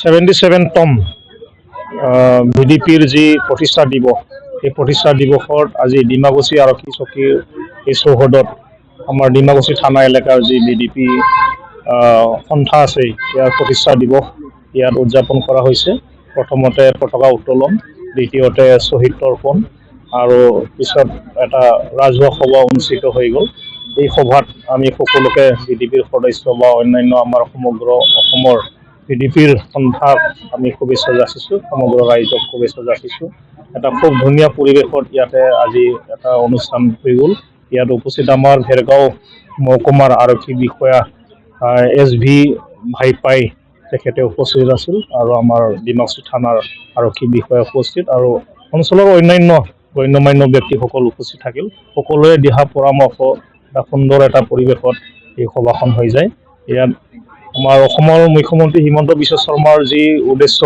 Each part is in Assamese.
77তম ভিডিপিৰ যি প্ৰতিষ্ঠা দিৱস, এই প্ৰতিষ্ঠা দিৱসত আজি ডিমাকুছী আৰক্ষী চকীৰ এই চৌহদত আমাৰ ডিমাকুছী থানা এলেকাৰ যি ভিডিপি সন্থা আছে, ইয়াৰ প্ৰতিষ্ঠা দিৱস ইয়াত উদযাপন কৰা হৈছে। প্ৰথমতে পতাকা উত্তোলন, দ্বিতীয়তে শ্বহীদ তৰ্পণ আৰু পিছত এটা ৰাজহুৱা সভা অনুষ্ঠিত হৈ গ'ল। এই সভাত আমি সকলোকে ভিডিপিৰ সদস্য বা অন্যান্য আমাৰ সমগ্ৰ অসমৰ ভিডিপিৰ সন্থাক আমি শুভেচ্ছা যাচিছোঁ, সমগ্ৰ ৰাইজক শুভেচ্ছা যাচিছোঁ। এটা খুব ধুনীয়া পৰিৱেশত ইয়াতে আজি এটা অনুষ্ঠান হৈ গ'ল। ইয়াত উপস্থিত আমাৰ ভেৰগাঁও মহকুমাৰ আৰক্ষী বিষয়া SV ভাইপাই তেখেতে উপস্থিত আছিল আৰু আমাৰ ডিমাকুছী থানাৰ আৰক্ষী বিষয়া উপস্থিত আৰু অঞ্চলৰ অন্যান্য গণ্যমান্য ব্যক্তিসকল উপস্থিত থাকিল। সকলোৱে দিহা পৰামৰ্শ এটা সুন্দৰ এটা পৰিৱেশত এই সভাখন হৈ যায়। ইয়াত আমাৰ অসমৰ মুখ্যমন্ত্ৰী হিমন্ত বিশ্ব শৰ্মাৰ যি উদ্দেশ্য,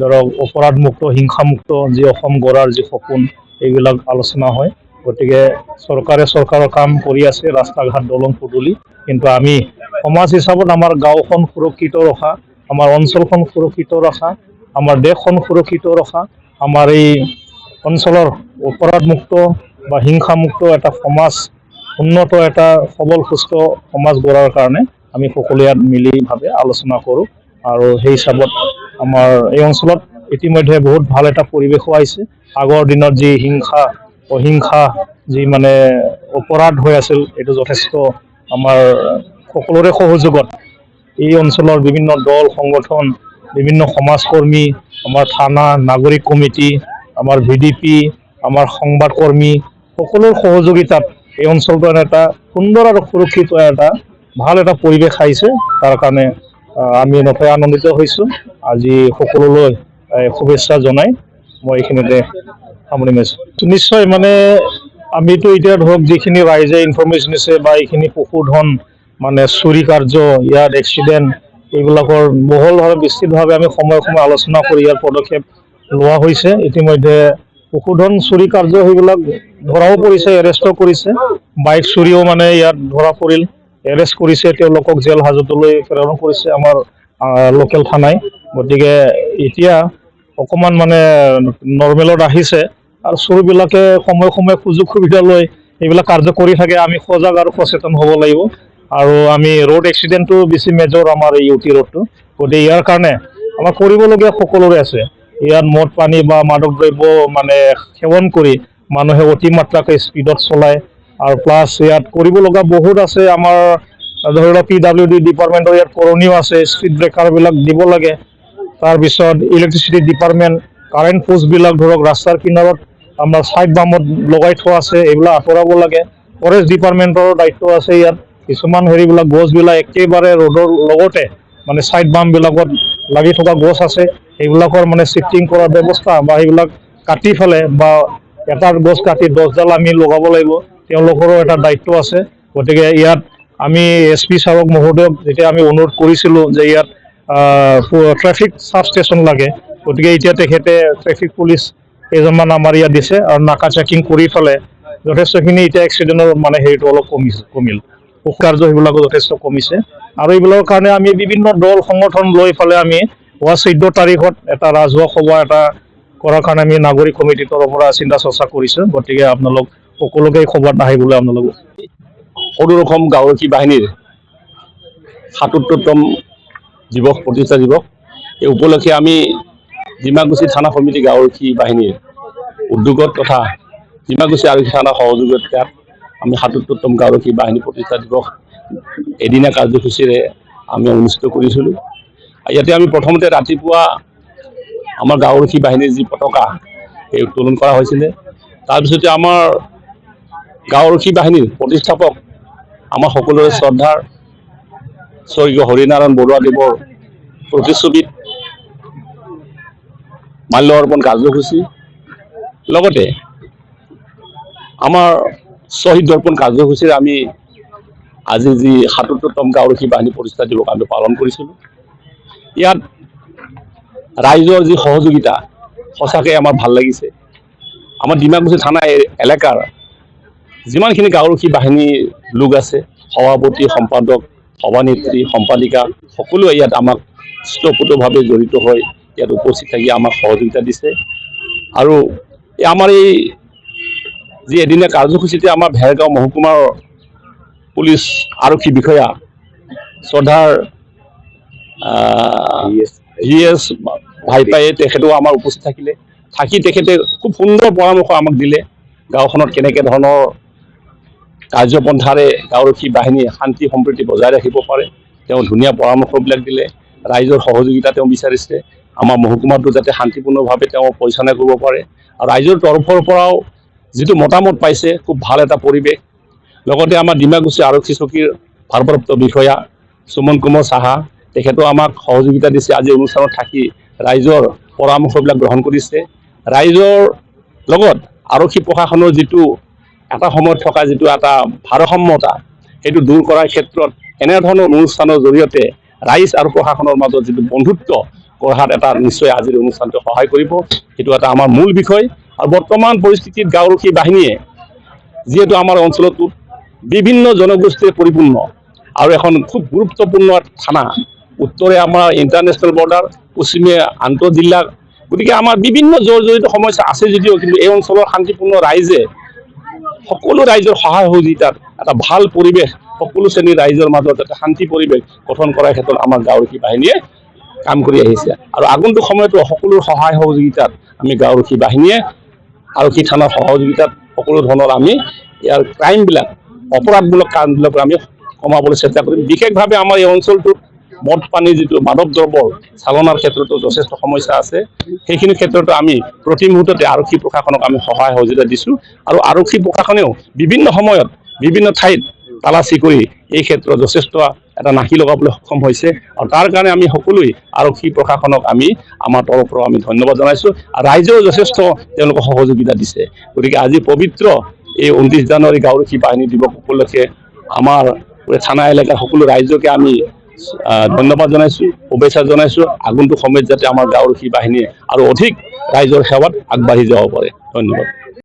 ধৰক অপৰাধমুক্ত হিংসামুক্ত যি অসম গঢ়াৰ যি সপোন, এইবিলাক আলোচনা হয়। গতিকে চৰকাৰৰ কাম কৰি আছে, ৰাস্তা ঘাট দলং পদূলি, কিন্তু আমি সমাজ হিচাপত আমাৰ গাঁওখন সুৰক্ষিত ৰখা, আমাৰ অঞ্চলখন সুৰক্ষিত ৰখা, আমাৰ দেশখন সুৰক্ষিত ৰখা, আমাৰ এই অঞ্চলৰ অপৰাধমুক্ত বা হিংসামুক্ত এটা সমাজ, উন্নত এটা সবল সুস্থ সমাজ গঢ়াৰ কাৰণে আমি সকলোৱে ইয়াত মিলিভাৱে আলোচনা কৰোঁ। আৰু সেই হিচাপত আমাৰ এই অঞ্চলত ইতিমধ্যে বহুত ভাল এটা পৰিৱেশো আহিছে। আগৰ দিনত যি হিংসা অহিংসা যি মানে অপৰাধ হৈ আছিল, এইটো যথেষ্ট আমাৰ সকলোৰে সহযোগত এই অঞ্চলৰ বিভিন্ন দল সংগঠন, বিভিন্ন সমাজকৰ্মী, আমাৰ থানা, নাগৰিক কমিটি, আমাৰ ভিডিপি, আমাৰ সংবাদকৰ্মী, সকলোৰ সহযোগিতাত এই অঞ্চলটো এটা সুন্দৰ আৰু সুৰক্ষিত এটা ভাল এটা পৰিৱেশ আহিছে। তাৰ কাৰণে আমি নথৈ আনন্দিত হৈছোঁ। আজি সকলোলৈ শুভেচ্ছা জনাই মই এইখিনিতে সামৰি মাৰিছোঁ। নিশ্চয় মানে আমিতো এতিয়া ধৰক যিখিনি ৰাইজে ইনফৰমেশ্যন দিছে বা এইখিনি পশুধন মানে চুৰি কাৰ্য, ইয়াত এক্সিডেণ্ট, এইবিলাকৰ বহলভাৱে বিস্তৃতভাৱে আমি সময়ে সময়ে আলোচনা কৰি ইয়াৰ পদক্ষেপ লোৱা হৈছে। ইতিমধ্যে পশুধন চুৰি কাৰ্য সেইবিলাক ধৰাও পৰিছে, এৰেষ্টো কৰিছে। বাইক চুৰিও মানে ইয়াত ধৰা পৰিল, এৰেষ্ট কৰিছে, তেওঁলোকক জেল হাজতলৈ প্ৰেৰণ কৰিছে আমাৰ লোকেল থানাই। গতিকে এতিয়া অকণমান মানে নৰ্মেলত আহিছে আৰু চোৰবিলাকে সময়ে সময়ে সুযোগ সুবিধা লৈ এইবিলাক কাৰ্য কৰি থাকে। আমি সজাগ আৰু সচেতন হ'ব লাগিব। আৰু আমি ৰোড এক্সিডেণ্টটো বেছি মেজৰ আমাৰ এই UT ৰোডটো। গতিকে ইয়াৰ কাৰণে আমাৰ কৰিবলগীয়া সকলোৰে আছে। ইয়াত মদ পানী বা মাদক দ্ৰব্য মানে সেৱন কৰি মানুহে অতিমাত্ৰাকৈ স্পীডত চলায় আৰু প্লাছ ইয়াত কৰিব লগা বহুত আছে। আমাৰ ধৰি লওক PWD ডিপাৰ্টমেণ্টৰ ইয়াত কৰণীয় আছে, স্পীড ব্ৰেকাৰবিলাক দিব লাগে। তাৰপিছত ইলেক্ট্ৰিচিটি ডিপাৰ্টমেণ্ট, কাৰেণ্ট পোষ্টবিলাক ধৰক ৰাস্তাৰ কিনাৰত আমাৰ ছাইড বামত লগাই থোৱা আছে, এইবিলাক আঁতৰাব লাগে। ফৰেষ্ট ডিপাৰ্টমেণ্টৰ দায়িত্ব আছে ইয়াত। কিছুমান হেৰিবিলাক গছবিলাক একেবাৰে ৰ'দৰ লগতে মানে ছাইড বামবিলাকত লাগি থকা গছ আছে, সেইবিলাকৰ মানে শিফটিং কৰাৰ ব্যৱস্থা বা সেইবিলাক কাটি ফেলে বা এটা গছ কাটি 10ডাল আমি লগাব লাগিব, তেওঁলোকৰো এটা দায়িত্ব আছে। গতিকে ইয়াত আমি SP ছাৰক মহোদয়ক যেতিয়া আমি অনুৰোধ কৰিছিলোঁ যে ইয়াত ট্ৰেফিক চাব ষ্টেচন লাগে, গতিকে এতিয়া তেখেতে ট্ৰেফিক পুলিচ কেইজনমান আমাৰ ইয়াত দিছে আৰু নাকা চেকিং কৰি ফেলে যথেষ্টখিনি এতিয়া এক্সিডেণ্টৰ মানে হেৰিটো অলপ কমিল। কাৰ্য সেইবিলাকো যথেষ্ট কমিছে। আৰু এইবিলাকৰ কাৰণে আমি বিভিন্ন দল সংগঠন লৈ পেলাই আমি 14 তাৰিখত এটা ৰাজহুৱা সভা এটা কৰাৰ কাৰণে আমি নাগৰিক কমিটিৰ তৰফৰ পৰা চিন্তা চৰ্চা কৰিছোঁ। গতিকে আপোনালোক সকলোকে এই সভাত আহিবলৈ আপোনালোক সদৌ অসম গাঁওৰক্ষী বাহিনীৰ ৭৭তম দিৱস, প্ৰতিষ্ঠা দিৱস, এই উপলক্ষে আমি ডিমাকুছী থানা সমিতি গাঁওৰক্ষী বাহিনীৰ উদ্যোগত তথা ডিমাকুছী আৰক্ষী থানাৰ সহযোগিতাত আমি ৭৭তম গাঁওৰক্ষী বাহিনী প্ৰতিষ্ঠা দিৱস এদিনীয়া কাৰ্যসূচীৰে আমি অনুষ্ঠিত কৰিছিলোঁ। ইয়াতে আমি প্ৰথমতে ৰাতিপুৱা আমাৰ গাঁওৰক্ষী বাহিনীৰ যি পতাকা এই উত্তোলন কৰা হৈছিলে। তাৰপিছতে আমাৰ গাঁওৰক্ষী বাহিনীৰ প্ৰতিষ্ঠাপক আমাৰ সকলোৰে শ্ৰদ্ধাৰ স্বৰ্গীয় হৰিনাৰায়ণ বৰুৱাদেৱৰ প্ৰতিচ্ছবিত মাল্য অৰ্পণ কাৰ্যসূচী, লগতে আমাৰ শ্বহীদ দৰ্পণ কাৰ্যসূচীৰে আমি আজি যি ৭৭তম গাঁওৰক্ষী বাহিনী প্ৰতিষ্ঠা দিৱস আমি পালন কৰিছিলোঁ। ইয়াত ৰাইজৰ যি সহযোগিতা সঁচাকৈ আমাৰ ভাল লাগিছে। আমাৰ ডিমাকুছী থানা এলেকাৰ যিমানখিনি গাঁওৰক্ষী বাহিনীৰ লোক আছে, সভাপতি, সম্পাদক, সভানেত্ৰী, সম্পাদিকা, সকলোৱে ইয়াত আমাক স্বতঃস্ফূৰ্তভাৱে জড়িত হৈ ইয়াত উপস্থিত থাকি আমাক সহযোগিতা দিছে। আৰু আমাৰ এই যি এদিনীয়া কাৰ্যসূচীতে আমাৰ ভেৰগাঁও মহকুমাৰ পুলিচ আৰক্ষী বিষয়া শ্ৰদ্ধাৰ GS ভাইপায়ে তেখেতেও আমাৰ উপস্থিত থাকি তেখেতে খুব সুন্দৰ পৰামৰ্শ আমাক দিলে। গাঁওখনত কেনেকৈ ধৰণৰ কাৰ্যপন্থাৰে গাঁওৰক্ষী বাহিনীয়ে শান্তি সম্প্ৰীতি বজাই ৰাখিব পাৰে, তেওঁ ধুনীয়া পৰামৰ্শবিলাক দিলে। ৰাইজৰ সহযোগিতা তেওঁ বিচাৰিছে, আমাৰ মহকুমাটো যাতে শান্তিপূৰ্ণভাৱে তেওঁ পৰিচালনা কৰিব পাৰে। আৰু ৰাইজৰ তৰফৰ পৰাও যিটো মতামত পাইছে, খুব ভাল এটা পৰিৱেশ। লগতে আমাৰ ডিমাকুছী আৰক্ষী চকীৰ ভাৰপ্ৰাপ্ত বিষয়া সুমন কুমাৰ সাহা, তেখেতেও আমাক সহযোগিতা দিছে। আজি অনুষ্ঠানত থাকি ৰাইজৰ পৰামৰ্শবিলাক গ্ৰহণ কৰিছে। ৰাইজৰ লগত আৰক্ষী প্ৰশাসনৰ যিটো এটা সময়ত থকা যিটো এটা ভাৰসাম্যতা, সেইটো দূৰ কৰাৰ ক্ষেত্ৰত এনেধৰণৰ অনুষ্ঠানৰ জৰিয়তে ৰাইজ আৰু প্ৰশাসনৰ মাজত যিটো বন্ধুত্ব গঢ়াত এটা নিশ্চয় আজিৰ অনুষ্ঠানটো সহায় কৰিব। সেইটো এটা আমাৰ মূল বিষয়। আৰু বৰ্তমান পৰিস্থিতিত গাঁওৰক্ষী বাহিনীয়ে যিহেতু আমাৰ অঞ্চলটোত বিভিন্ন জনগোষ্ঠীৰে পৰিপূৰ্ণ আৰু এখন খুব গুৰুত্বপূৰ্ণ থানা, উত্তৰে আমাৰ ইণ্টাৰনেশ্যনেল বৰ্ডাৰ, পশ্চিমে আন্তঃজিলা, গতিকে আমাৰ বিভিন্ন জড়িত সমস্যা আছে যদিও কিন্তু এই অঞ্চলৰ শান্তিপূৰ্ণ ৰাইজে সকলো ৰাইজৰ সহায় সহযোগিতাত এটা ভাল পৰিৱেশ, সকলো শ্ৰেণীৰ ৰাইজৰ মাজত এটা শান্তি পৰিৱেশ গঠন কৰাৰ ক্ষেত্ৰত আমাৰ গাঁওৰক্ষী বাহিনীয়ে কাম কৰি আহিছে। আৰু আগন্তুক সময়তো সকলো সহায় সহযোগিতাত আমি গাঁওৰক্ষী বাহিনীয়ে আৰক্ষী থানাৰ সহযোগিতাত সকলো ধৰণৰ আমি ইয়াৰ ক্ৰাইমবিলাক, অপৰাধমূলক কামবিলাক আমি কমাবলৈ চেষ্টা কৰিম। বিশেষভাৱে আমাৰ এই অঞ্চলটোত মদ পানী যিটো মাদক দ্ৰব্যৰ চালনাৰ ক্ষেত্ৰতো যথেষ্ট সমস্যা আছে। সেইখিনি ক্ষেত্ৰতো আমি প্ৰতি মুহূৰ্ততে আৰক্ষী প্ৰশাসনক আমি সহায় সহযোগিতা দিছোঁ। আৰু আৰক্ষী প্ৰশাসনেও বিভিন্ন সময়ত বিভিন্ন ঠাইত তালাচী কৰি এই ক্ষেত্ৰত যথেষ্ট এটা নাশী লগাবলৈ সক্ষম হৈছে। আৰু তাৰ কাৰণে আমি সকলোৱে আৰক্ষী প্ৰশাসনক আমি আমাৰ তৰফৰ পৰা আমি ধন্যবাদ জনাইছোঁ। আৰু ৰাইজেও যথেষ্ট তেওঁলোকক সহযোগিতা দিছে। গতিকে আজি পবিত্ৰ এই 29 জানুৱাৰী গাঁওৰক্ষী বাহিনী দিৱস উপলক্ষে আমাৰ থানা এলেকাৰ সকলো ৰাইজকে আমি ধন্যবাদ জনাইছোঁ, শুভেচ্ছা জনাইছোঁ। আগন্তুক সময়ত যাতে আমাৰ গাঁওৰক্ষী বাহিনীয়ে আৰু অধিক ৰাইজৰ সেৱাত আগবাঢ়ি যাব পাৰে। ধন্যবাদ।